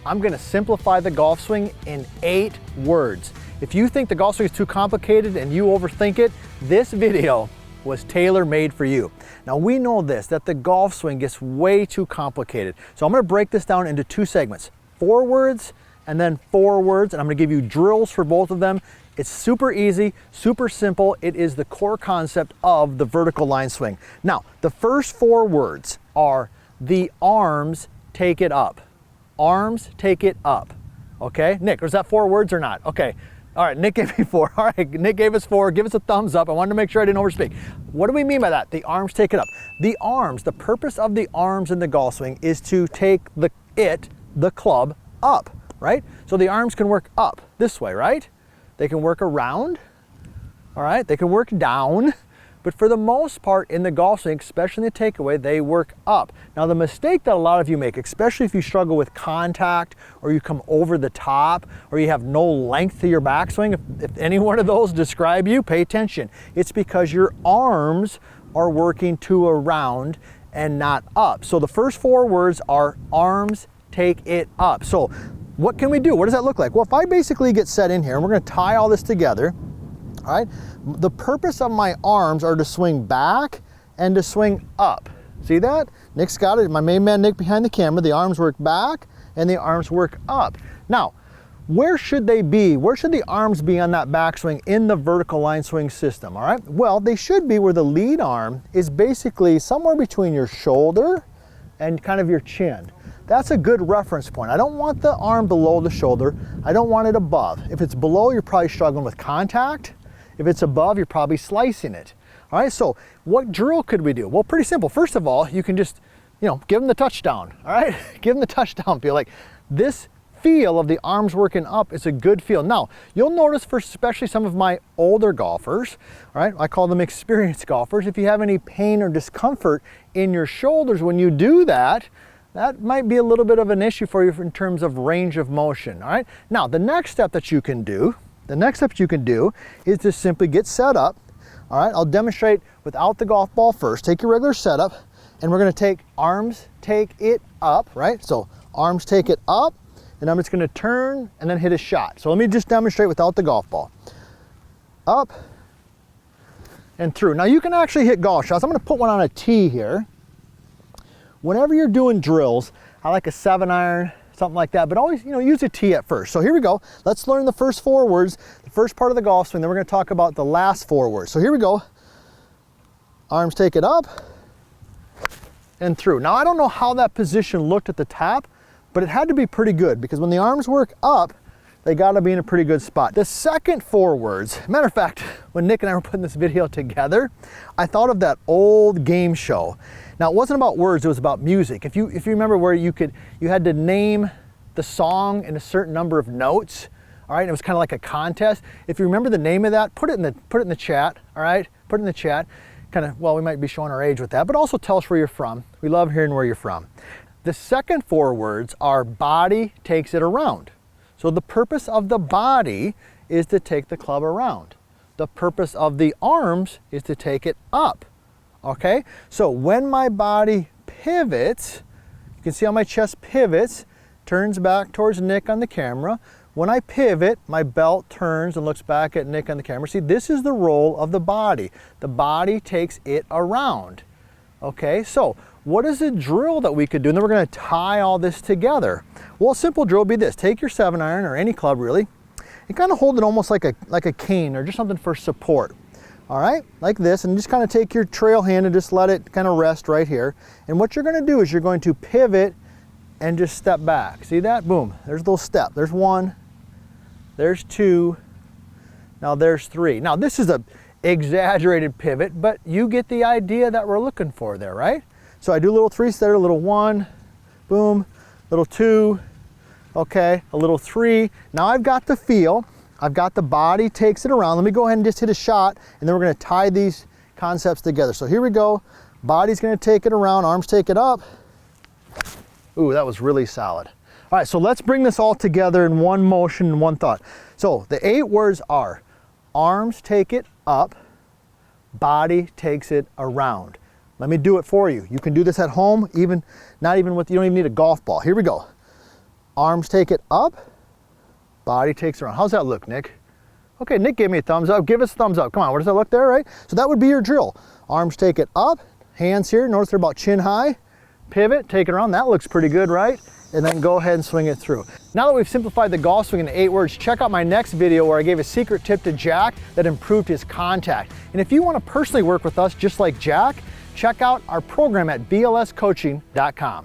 I'm gonna simplify the golf swing in 8 words. If you think the golf swing is too complicated and you overthink it, this video was tailor-made for you. Now we know this, that the golf swing gets way too complicated. So I'm gonna break this down into 2 segments, 4 words and then 4 words, and I'm gonna give you drills for both of them. It's super easy, super simple. It is the core concept of the vertical line swing. Now, the first 4 words are the arms take it up. Arms take it up, okay? Nick, was that 4 words or not? Okay, all right, Nick gave me 4. All right, Nick gave us 4, give us a thumbs up. I wanted to make sure I didn't overspeak. What do we mean by that? The arms take it up. The arms, the purpose of the arms in the golf swing is to take the club up, right? So the arms can work up this way, right? They can work around, all right? They can work down, but for the most part in the golf swing, especially in the takeaway, they work up. Now the mistake that a lot of you make, especially if you struggle with contact or you come over the top or you have no length to your backswing, if any one of those describe you, pay attention. It's because your arms are working to around and not up. So the first 4 words are arms take it up. So what can we do? What does that look like? Well, if I basically get set in here and we're gonna tie all this together, all right? The purpose of my arms are to swing back and to swing up. See that? Nick's got it, my main man Nick behind the camera. The arms work back and the arms work up. Now, where should they be? Where should the arms be on that backswing in the vertical line swing system, all right? Well, they should be where the lead arm is basically somewhere between your shoulder and kind of your chin. That's a good reference point. I don't want the arm below the shoulder. I don't want it above. If it's below, you're probably struggling with contact. If it's above, you're probably slicing it. All right, so what drill could we do? Well, pretty simple. First of all, you can just, give them the touchdown, all right? Give them the touchdown feel. Like this feel of the arms working up is a good feel. Now, you'll notice for especially some of my older golfers, all right, I call them experienced golfers, if you have any pain or discomfort in your shoulders when you do that, that might be a little bit of an issue for you in terms of range of motion, all right? Now, the next step that you can do is to simply get set up, all right? I'll demonstrate without the golf ball first. Take your regular setup, and we're gonna take arms, take it up, right? So arms take it up, and I'm just gonna turn and then hit a shot. So let me just demonstrate without the golf ball. Up and through. Now you can actually hit golf shots. I'm gonna put one on a tee here. Whenever you're doing drills, I like a 7-iron, something like that, but always, use a tee at first. So here we go. Let's learn the first 4 words, the first part of the golf swing, then we're gonna talk about the last 4 words. So here we go. Arms take it up and through. Now I don't know how that position looked at the top, but it had to be pretty good because when the arms work up, they gotta be in a pretty good spot. The second 4 words, matter of fact, when Nick and I were putting this video together, I thought of that old game show. Now it wasn't about words, it was about music. If you remember where you had to name the song in a certain number of notes, all right? It was kind of like a contest. If you remember the name of that, put it in the chat, all right? Put it in the chat. We might be showing our age with that, but also tell us where you're from. We love hearing where you're from. The second 4 words are body takes it around. So the purpose of the body is to take the club around. The purpose of the arms is to take it up. Okay, so when my body pivots, you can see how my chest pivots, turns back towards Nick on the camera. When I pivot, my belt turns and looks back at Nick on the camera. See, this is the role of the body. The body takes it around. Okay, so what is a drill that we could do? And then we're gonna tie all this together. Well, a simple drill would be this. Take your 7-iron or any club really, and kind of hold it almost like a cane or just something for support. All right, like this, and just kind of take your trail hand and just let it kind of rest right here. And what you're gonna do is you're going to pivot and just step back. See that? Boom, there's a little step. There's 1, there's 2, now there's 3. Now this is a exaggerated pivot, but you get the idea that we're looking for there, right? So I do a little 3 there, a little 1, boom, little 2, okay, a little 3. Now I've got the feel. I've got the body takes it around. Let me go ahead and just hit a shot, and then we're gonna tie these concepts together. So here we go. Body's gonna take it around, arms take it up. Ooh, that was really solid. All right, so let's bring this all together in one motion and one thought. So the 8 words are arms take it up, body takes it around. Let me do it for you. You can do this at home, you don't even need a golf ball. Here we go. Arms take it up, body takes it around. How's that look, Nick? Okay, Nick gave me a thumbs up. Give us a thumbs up. Come on, what does that look there, right? So that would be your drill. Arms take it up, hands here, notice they're about chin high. Pivot, take it around. That looks pretty good, right? And then go ahead and swing it through. Now that we've simplified the golf swing into 8 words, check out my next video where I gave a secret tip to Jack that improved his contact. And if you want to personally work with us just like Jack, check out our program at blscoaching.com.